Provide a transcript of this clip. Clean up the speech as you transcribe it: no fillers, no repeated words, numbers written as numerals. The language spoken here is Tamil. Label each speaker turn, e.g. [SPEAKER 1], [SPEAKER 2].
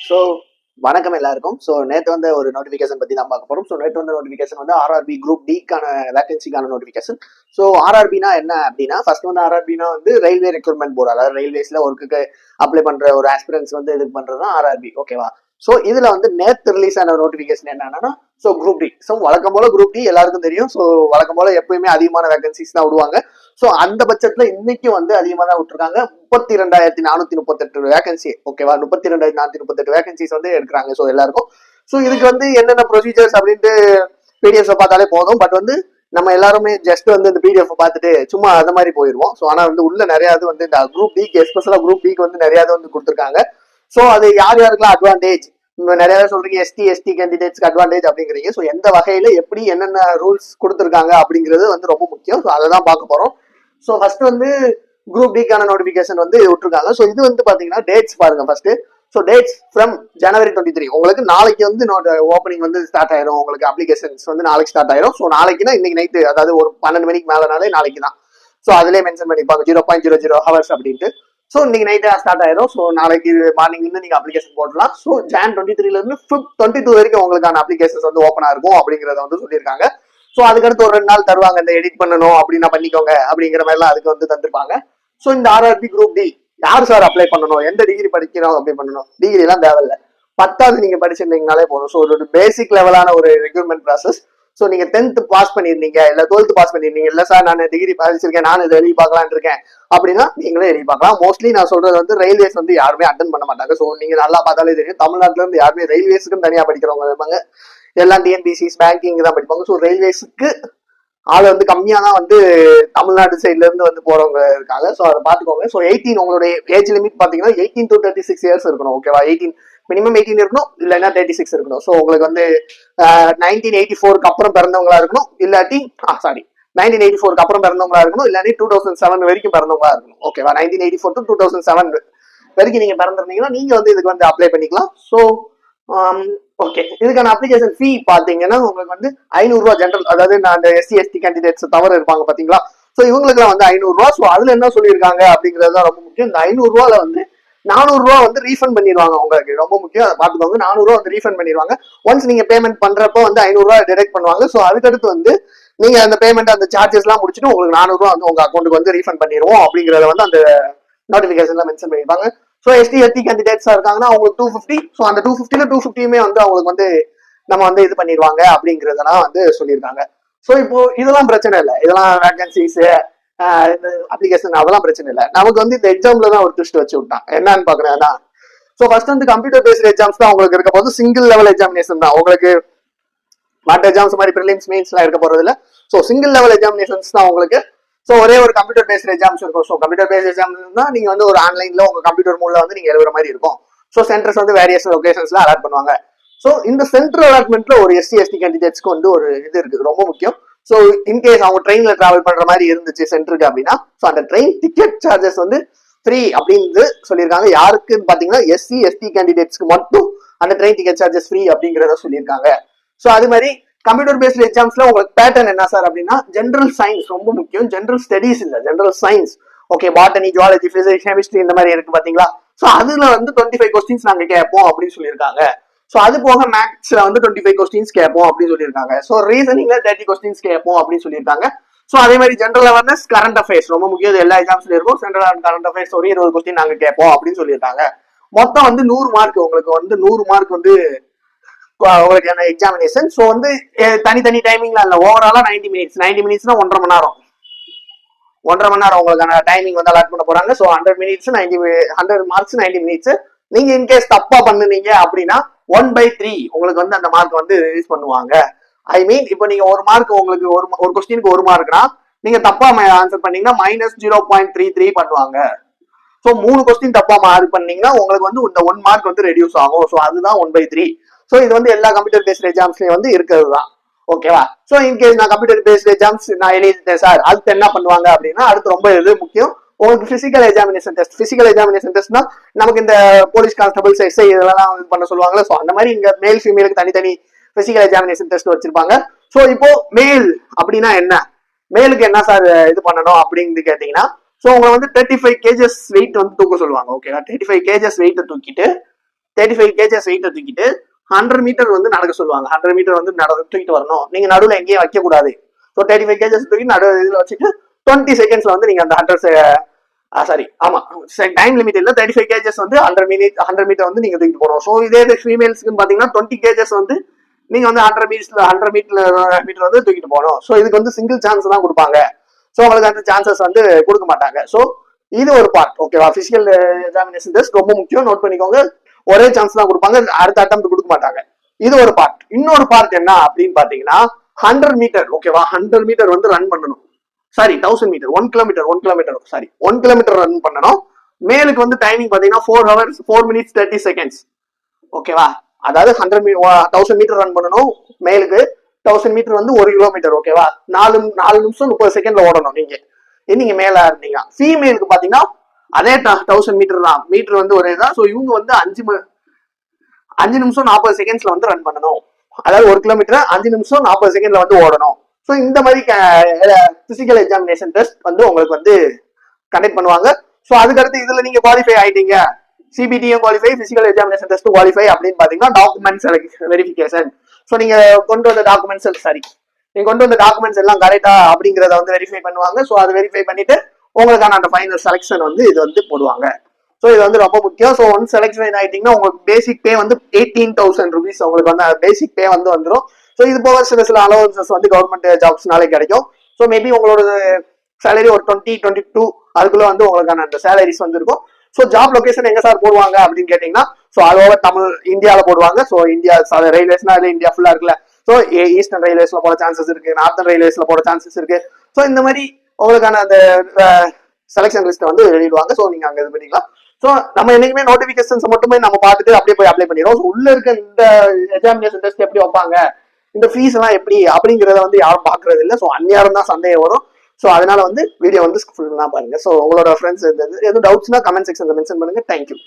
[SPEAKER 1] ஸோ வணக்கம் எல்லாருக்கும். ஸோ நேற்று வந்து ஒரு நோட்டிஃபிகேஷன் பற்றி தான் பார்க்க போகிறோம். ஸோ நேற்று வந்து நோட்டிஃபிகேஷன் வந்து ஆர்ஆர்பி குரூப் டிக்கான வேகன்சிக்கான நோட்டிஃபிகேஷன். ஸோ ஆர்ஆர்பினா என்ன அப்படின்னா, ஃபர்ஸ்ட் வந்து ஆர்ஆர்பினா வந்து ரயில்வே ரெக்ரூட்மெண்ட் போர்டு, அதாவது ரயில்வேஸ்ல ஒர்க்குக்கு அப்ளை பண்ற ஒரு ஆஸ்பிரன்ஸ் வந்து இது பண்றது தான் ஆர்ஆர்பி. ஓகேவா? ஸோ இதுல வந்து நேற்று ரிலீஸ் ஆன நோட்டிஃபிகேஷன் என்னன்னா, ஸோ குரூப் டி. ஸோ வழக்கம் போல குரூப் டி எல்லாருக்கும் தெரியும். ஸோ வழக்கம் போல எப்பயுமே அதிகமான வேகன்சிஸ் தான் விடுவாங்க. ஸோ அந்த பட்சத்துல இன்னைக்கு வந்து அதிகமாக தான் விட்டுருக்காங்க. 32,438 வேகன்சி. ஓகேவா? 32,438 வேகன்சிஸ் வந்து எடுக்கிறாங்க. ஸோ எல்லாருக்கும். ஸோ இதுக்கு வந்து என்னென்ன ப்ரொசீஜர்ஸ் அப்படின்ட்டு பிடிஎஃப் பார்த்தாலே போதும். பட் வந்து நம்ம எல்லாருமே ஜஸ்ட் வந்து இந்த பிடிஎஃப் பார்த்துட்டு சும்மா அந்த மாதிரி போயிடுவோம். ஸோ ஆனால் வந்து உள்ள நிறைய வந்து இந்த குரூப் டிக்கு, எஸ்பெஷலாக குரூப் டிக்கு வந்து நிறைய வந்து கொடுத்துருக்காங்க. ஸோ அது யார் யாருக்கெல்லாம் அட்வான்டேஜ், நிறைய சொல்றீங்க எஸ்டி கேண்டிடேட்ஸ்க்கு அட்வான்டேஜ் அப்படிங்கிறீங்க. ஸோ எந்த வகையில எப்படி என்னென்ன ரூல்ஸ் கொடுத்துருக்காங்க அப்படிங்கிறது வந்து ரொம்ப முக்கியம். ஸோ அதை தான் பார்க்க போறோம். ஸோ ஃபர்ஸ்ட் வந்து குரூப் டிக்கான நோட்டிபிகேஷன் வந்து விட்டுருக்காங்க. ஸோ இது வந்து பாத்தீங்கன்னா டேட்ஸ் பாருங்க first. So dates from January 23. உங்களுக்கு நாளைக்கு வந்து ஓப்பனிங் வந்து ஸ்டார்ட் ஆயிரும். உங்களுக்கு அப்ளிகேஷன்ஸ் வந்து நாளைக்கு ஸ்டார்ட் ஆயிரும். ஸோ நாளைக்குன்னா இன்னைக்கு நைட்டு, அதாவது ஒரு 12 மணிக்கு மேலனாலே நாளைக்கு தான். ஸோ அதிலே மென்ஷன் பண்ணிப்பாங்க 0.00 ஹவர்ஸ் அப்படின்ட்டு. ஸோ இன்னைக்கு நைட்டு ஸ்டார்ட் ஆயிரும். ஸோ நாளைக்கு மார்னிங் இருந்து நீங்க அப்ளிகேஷன் போடலாம். ஸோ Jan 23 இருந்து Feb 22 வரைக்கும் உங்களுக்கான அப்ளிகேஷன்ஸ் வந்து ஓப்பனா இருக்கும் அப்படிங்கறத வந்து சொல்லியிருக்காங்க. ஸோ அதுக்கடுத்து ஒரு 2 நாள் தருவாங்க, இந்த எடிட் பண்ணணும் அப்படின்னா பண்ணிக்கோங்க அப்படிங்கிற மாதிரிலாம் அதுக்கு வந்து தந்துருப்பாங்க. ஸோ இந்த ஆர்ஆர்பி குரூப் டி யார் சார் அப்ளை பண்ணணும், எந்த டிகிரி படிக்கிறோம் அப்ளை பண்ணணும், டிகிரி எல்லாம் தேவையில்ல, 10வது நீங்க படிச்சிருந்தீங்கனாலே போதும். ஸோ ஒரு பேசிக் லெவலான ஒரு ரெக்ரூட்மெண்ட் ப்ராசஸ். ஸோ நீங்க 10th பாஸ் பண்ணிருந்தீங்க, இல்ல 12th பாஸ் பண்ணிருந்தீங்க, இல்ல சார் நான் டிகிரி படிச்சிருக்கேன், நான் இதை எழுதி பார்க்கலான் இருக்கேன் அப்படின்னா நீங்களே எழுதி பார்க்கலாம். மோஸ்ட்லி நான் சொல்றது வந்து ரயில்வேஸ் வந்து யாருமே அட்டன் பண்ண மாட்டாங்க. ஸோ நீங்க நல்லா பார்த்தாலே தெரியும், தமிழ்நாட்டுல இருந்து யாருமே ரயில்வேஸுக்கும் தனியா படிக்கிறவங்க இருப்பாங்க. எல்லாம் டிஎன்பிசிஸ் பேங்கிங் தான் படிப்பாங்க. ஸோ ரயில்வேஸுக்கு ஆள் வந்து கம்மியா தான் வந்து தமிழ்நாடு சைட்ல இருந்து வந்து போறவங்க இருக்காங்க. ஸோ அதை பாத்துக்கோங்க. ஸோ 18 உங்களுடைய ஏஜ் லிமிட் பாத்தீங்கன்னா 18 to 36 இயர்ஸ் இருக்கணும். ஓகேவா? 18 மினிமம் 18 இருக்கணும், இல்லைன்னா 36 இருக்கணும். ஸோ உங்களுக்கு வந்து 1984க்கு அப்புறம் பிறந்தவங்களா இருக்கணும், இல்லாட்டி 1984க்கு அப்புறம் பிறந்தவங்களா இருக்கணும், இல்லாட்டி 2007 வரைக்கும் பிறந்தவங்களா இருக்கணும். ஓகேவா? 1984 to 2007 வரைக்கும் நீங்க பிறந்திருந்தீங்கன்னா நீங்க வந்து இதுக்கு வந்து அப்ளை பண்ணிக்கலாம். ஸோ ஓகே, இதுக்கான அப்ளிகேஷன் ஃபீ பாத்தீங்கன்னா உங்களுக்கு வந்து 500 ரூபா ஜென்ரல், அதாவது நான் அந்த எஸ்சி கேண்டிடேட்ஸ் தவிர இருப்பாங்க பாத்தீங்களா? ஸோ இவங்களுக்குலாம் வந்து 500 ரூபா. ஸோ அதுல என்ன சொல்லியிருக்காங்க அப்படிங்கிறது தான் ரொம்ப முக்கியம். இந்த 500 ரூபால வந்து 400 ரூபா வந்து ரீஃபண்ட் பண்ணிடுவாங்க. உங்களுக்கு ரொம்ப முக்கியம், அதை பார்த்துக்கோங்க. 400 ரூபா வந்து ரீஃபண்ட் பண்ணிடுவாங்க. ஒன்ஸ் நீங்க பேமெண்ட் பண்றப்போ வந்து 500 ரூபா டிடெக்ட் பண்ணுவாங்க. ஸோ அதுக்கடுத்து வந்து நீங்க அந்த பேமெண்ட், அந்த சார்ஜஸ் எல்லாம் முடிச்சுட்டு உங்களுக்கு 400 ரூபா வந்து உங்க அக்கௌண்ட்டுக்கு வந்து ரீஃபண்ட் பண்ணிடுவோம் அப்படிங்கறத வந்து அந்த நோட்டிபிகேஷன்ல மென்ஷன் பண்ணிருப்பாங்க. ஸோ எஸ்டி கேண்டிடேட்ஸா இருக்காங்கன்னா அவங்களுக்கு 250. ஸோ அந்த 250ல 250யுமே வந்து அவங்களுக்கு வந்து நம்ம வந்து இது பண்ணிடுவாங்க அப்படிங்கறதெல்லாம் வந்து சொல்லியிருக்காங்க. ஸோ இப்போ இதெல்லாம் பிரச்சனை இல்லை, இதெல்லாம் வேகன்சிஸ் இந்த அப்ளிகேஷன் அதெல்லாம் பிரச்சனை இல்லை. நமக்கு வந்து இந்த எக்ஸாம்ல தான் ஒரு ட்விஸ்ட் வச்சு விட்டான். என்னன்னு பாக்குறேன்னா, ஸோ ஃபர்ஸ்ட் வந்து கம்ப்யூட்டர் பேஸ்ட் எக்ஸாம்ஸ் தான் உங்களுக்கு இருக்க போது. சிங்கிள் லெவல் எக்ஸாமினேஷன் தான் உங்களுக்கு. மற்ற எக்ஸாம்ஸ் மாதிரி ப்ரிலிம்ஸ் மெயின்ஸ் எல்லாம் இருக்க போறது இல்லை. ஸோ சிங்கிள் லெவல் எக்ஸாமினேஷன்ஸ் தான் உங்களுக்கு. ஸோ ஒரே ஒரு கம்ப்யூட்டர் பேஸ்ட் எக்ஸாம்ஸ் இருக்கும். ஸோ கம்ப்யூட்டர் பேஸ்ட் எக்ஸாம்ஸ் தான் நீங்க வந்து ஒரு ஆன்லைன்ல உங்க கம்ப்யூட்டர் மூலம் வந்து நீங்க எழுதுற மாதிரி இருக்கும். ஸோ சென்டர்ஸ் வந்து வேரியஸ் லொகேஷன்ஸ்ல அலாட் பண்ணுவாங்க. ஸோ இந்த சென்ட்ரல் அலாட்மெண்ட்ல ஒரு எஸ்டி கேண்டிடேட்ஸ்க்கு வந்து ஒரு இது இருக்கு, ரொம்ப முக்கியம். ஸோ இன்கேஸ் அவங்க ட்ரெயின்ல டிராவல் பண்ற மாதிரி இருந்துச்சு சென்டருக்கு அப்படின்னா, ஸோ அந்த ட்ரெயின் டிக்கெட் சார்ஜஸ் வந்து ஃப்ரீ அப்படின்னு சொல்லியிருக்காங்க. யாருக்குன்னு பாத்தீங்கன்னா எஸ்டி கேண்டிடேட்ஸ்க்கு மட்டும் அந்த ட்ரெயின் டிக்கெட் சார்ஜஸ் ஃப்ரீ அப்படிங்கிறத சொல்லியிருக்காங்க. ஸோ அது மாதிரி கம்ப்யூட்டர் பேஸ்ட் எக்ஸாம்ஸ்ல உங்களுக்கு பேட்டர்ன் என்ன சார் அப்படின்னா, ஜென்ரல் சயின்ஸ் ரொம்ப முக்கியம். ஜென்ரல் ஸ்டடிஸ் இல்ல, general science. Okay, botany, zoology, physics, chemistry இந்த மாதிரி இருக்கு பாத்தீங்களா? ஸோ அதுல வந்து 25 கொஸ்டின்ஸ் நாங்க கேட்போம் அப்படின்னு சொல்லியிருக்காங்க. ஸோ அது போக மேக்ஸ்ல வந்து 25 கொஸ்டின்ஸ் கேட்போம் அப்படின்னு சொல்லியிருக்காங்க. ஸோ ரீசனிங்ல 30 கொஸ்டின்ஸ் கேட்போம் அப்படின்னு சொல்லியிருக்காங்க. ஸோ அதே மாதிரி ஜென்ரல் அவேர்னஸ், கரண்ட் அஃபேர்ஸ் ரொம்ப முக்கியம். எல்லா எக்ஸாம்ஸ்ல இருக்கும். சென்ட்ரல் கரண்ட் அஃபேர்ஸ் ஒரு 20 கொஸ்டின் நாங்க கேட்போம் அப்படின்னு சொல்லியிருக்காங்க. மொத்தம் வந்து 100 மார்க். உங்களுக்கு வந்து 100 மார்க் வந்து உங்களுக்கு எக்ஸாமினேஷன். ஸோ வந்து தனித்தனி டைமிங்ல இல்ல, ஓவராலா 90 மினிட்ஸ். 90 மினிட்ஸ்னா 1.5 மணி நேரம். 1.5 மணி நேரம் உங்களுக்கான டைமிங் வந்து அலாட் பண்ண போறாங்க. So 100 minutes 100 marks 90 minutes. நீங்க இன்கேஸ் தப்பா பண்ணுனீங்க அப்படின்னா 1/3 உங்களுக்கு வந்து அந்த மார்க் வந்து ரிலீஸ் பண்ணுவாங்க. ஐ மீன் இப்போ நீங்க ஒரு மார்க், உங்களுக்கு ஒரு கொஸ்டினுக்கு 1 மார்க்னா நீங்க தப்பா ஆன்சர் பண்ணீங்கன்னா -0.33 பண்ணுவாங்க. ஸோ 3 கொஸ்டின் தப்பா மார்க் பண்ணீங்கன்னா உங்களுக்கு வந்து இந்த 1 மார்க் வந்து ரெடியூஸ் ஆகும். ஸோ அதுதான் 1/3. ஸோ இது வந்து எல்லா கம்ப்யூட்டர் பேஸ்ட் எக்ஸாம்ஸ்லயும் வந்து இருக்கிறது தான். ஓகேவா? ஸோ இன்கேஸ் நான் கம்ப்யூட்டர் பேஸ்ட் எக்ஸாம்ஸ் நான் எழுதிட்டேன் சார், அதுக்கு என்ன பண்ணுவாங்க அப்படின்னா, அடுத்து ரொம்ப இது முக்கியம், உங்களுக்கு physical examination test. Physical examination டெஸ்ட்னா நமக்கு இந்த போலீஸ் கான்ஸ்டபிள்ஸ், எஸ்ஐ இதெல்லாம் பண்ண சொல்லுவாங்களா? ஸோ அந்த மாதிரி இங்க மேல் ஃபீமேலுக்கு தனித்தனி பிசிக்கல் எக்ஸாமினேஷன் டெஸ்ட் வச்சிருப்பாங்க. ஸோ இப்போ மேல் அப்படின்னா என்ன, மேலுக்கு என்ன சார் இது பண்ணணும் அப்படின்னு கேட்டீங்கன்னா, ஸோ உங்களை வந்து 35 kgs வெயிட் வந்து தூக்க சொல்லுவாங்க. ஓகேவா? 35 kgs வெயிட் தூக்கிட்டு 35 கேஜஸ் வெயிட்டை தூக்கிட்டு 100 மீட்டர் வந்து நடக்க சொல்லுவாங்க. 100 மீட்டர் வந்து தூக்கிட்டு வரணும். நீங்க நடுவில் எங்கேயும் வைக்க கூடாது. ஸோ 35 கேஜஸ் தூக்கி இதுல வச்சுட்டு 20 செகண்ட்ஸ்ல வந்து நீங்க அந்த 100 ஆமா டைம் லிமிட் இல்ல, 35 கேஜஸ் வந்து 100 மீட்டர் வந்து நீங்க தூக்கிட்டு போகணும். ஸோ இதே ஃபீமேல்ஸ்க்கு பாத்தீங்கன்னா 20 கேஜஸ் வந்து நீங்க வந்து 100 மீட்டர் வந்து தூக்கிட்டு போகணும். ஸோ இதுக்கு வந்து சிங்கிள் சான்ஸ் தான் கொடுப்பாங்க. ஸோ உங்களுக்கு அந்த சான்சஸ் வந்து கொடுக்க மாட்டாங்க. ஸோ இது ஒரு பார்ட். ஓகேவா? பிசிக்கல் எக்ஸாமினேஷன் டெஸ்ட் ரொம்ப முக்கியம், நோட் பண்ணிக்கோங்க. ஒரே சான்ஸ் தான் கொடுப்பாங்க, அடுத்த அட்டெம்ப்ட் கொடுக்க மாட்டாங்க. இது ஒரு பார்ட். இன்னொரு பார்ட் என்ன அப்படின்னு பாத்தீங்கன்னா 100 மீட்டர். ஓகேவா? 100 மீட்டர் வந்து ரன் பண்ணணும். 1000 மீட்டர் 1 கிலோமீட்டர் ரன் பண்ணணும். மேலுக்கு வந்து டைமிங் பாத்தீங்கன்னா 4 hours 4 minutes 30 seconds. ஓகேவா? அதாவது 1000 மீட்டர் ரன் பண்ணணும். மேலுக்கு 1000 மீட்டர் வந்து 1 கிலோமீட்டர். ஓகேவா? 4 நிமிஷம் 30 செகண்ட்ல ஓடணும் நீங்க மேல இருந்தீங்க. ஃபீமேலுக்கு பாத்தீங்கன்னா அதே 1000 மீட்டர் தான். மீட்டர் வந்து ஒரே தான். ஸோ இவங்க வந்து 5 நிமிஷம் 40 செகண்ட்ஸ்ல வந்து ரன் பண்ணணும். அதாவது 1 கிலோமீட்டர் 5 நிமிஷம் 40 செகண்ட்ல வந்து ஓடணும். ஸோ இந்த மாதிரி பிசிக்கல் எக்ஸாமினேஷன் டெஸ்ட் வந்து உங்களுக்கு வந்து கண்டக்ட் பண்ணுவாங்க. ஸோ அதுக்கடுத்து இதுல நீங்க குவாலிஃபை ஆயிட்டீங்க, சிபிடியும் qualify, physical examination test qualify அப்படின்னு பாத்தீங்கன்னா டாக்குமெண்ட்ஸ் வெரிஃபிகேஷன். ஸோ நீங்க கொண்டு வந்த டாக்குமெண்ட்ஸ் எல்லாம் கரெக்டா அப்படிங்கறத வந்து வெரிஃபை பண்ணுவாங்க. ஸோ அதை வெரிஃபை பண்ணிட்டு உங்களுக்கான அந்த ஃபைனல் செலக்ஷன் வந்து இது வந்து போடுவாங்க. ஸோ இது வந்து ரொம்ப முக்கியம். ஸோ ஒன் செலக்ஷன் ஆயிட்டீங்கன்னா உங்களுக்கு பேசிக் பே வந்து 18,000 rupees உங்களுக்கு வந்து பேசிக் பே வந்து வந்துடும். ஸோ இது போக சில அலவன்சஸ் வந்து கவர்மெண்ட் ஜாப்ஸ்னாலே கிடைக்கும். ஸோ மேபி உங்களோட சேலரி ஒரு 20-22 அதுக்குள்ள வந்து உங்களுக்கான அந்த சேலரிஸ் வந்து இருக்கும். ஸோ ஜாப் லொகேஷன் எங்க சார் போடுவாங்க அப்படின்னு கேட்டீங்கன்னா, ஸோ ஆல் ஓவர் இந்தியாவில போடுவாங்க. ஸோ இந்தியா ரயில்வேஸ்னா இந்தியா ஃபுல்லா இருக்குல்ல. ஸோ ஈஸ்டர்ன் ரயில்வேஸ்ல போட சான்சஸ் இருக்கு, நார்த்தன் ரயில்வேஸ்ல போட சான்சஸ் இருக்கு. ஸோ இந்த மாதிரி உங்களுக்கான அந்த செலக்ஷன் லிஸ்ட் வந்து வெளியிடுவாங்க. ஸோ நீங்க அங்க இது பண்ணிக்கலாம். ஸோ நம்ம என்னைக்குமே நோட்டிபிகேஷன்ஸ் மட்டுமே நம்ம பார்த்துட்டு அப்படியே போய் அப்ளை பண்ணிடுவோம். உள்ள இருக்க இந்த எக்ஸாமினேஷன் டெஸ்ட் எப்படி வைப்பாங்க, இந்த ஃபீஸ் எல்லாம் எப்படி அப்படிங்கறத வந்து யாரும் பாக்குறது இல்லை. ஸோ அந்நியாரம் தான் சந்தேகம் வரும். ஸோ அதனால வந்து வீடியோ வந்து ஃபுல்லா பாருங்க. ஸோ உங்களோட ஃப்ரெண்ட்ஸ் எதுவும் டவுட்ஸ்னா கமெண்ட் செக்ஷன்ல மென்ஷன் பண்ணுங்க. தேங்க்யூ.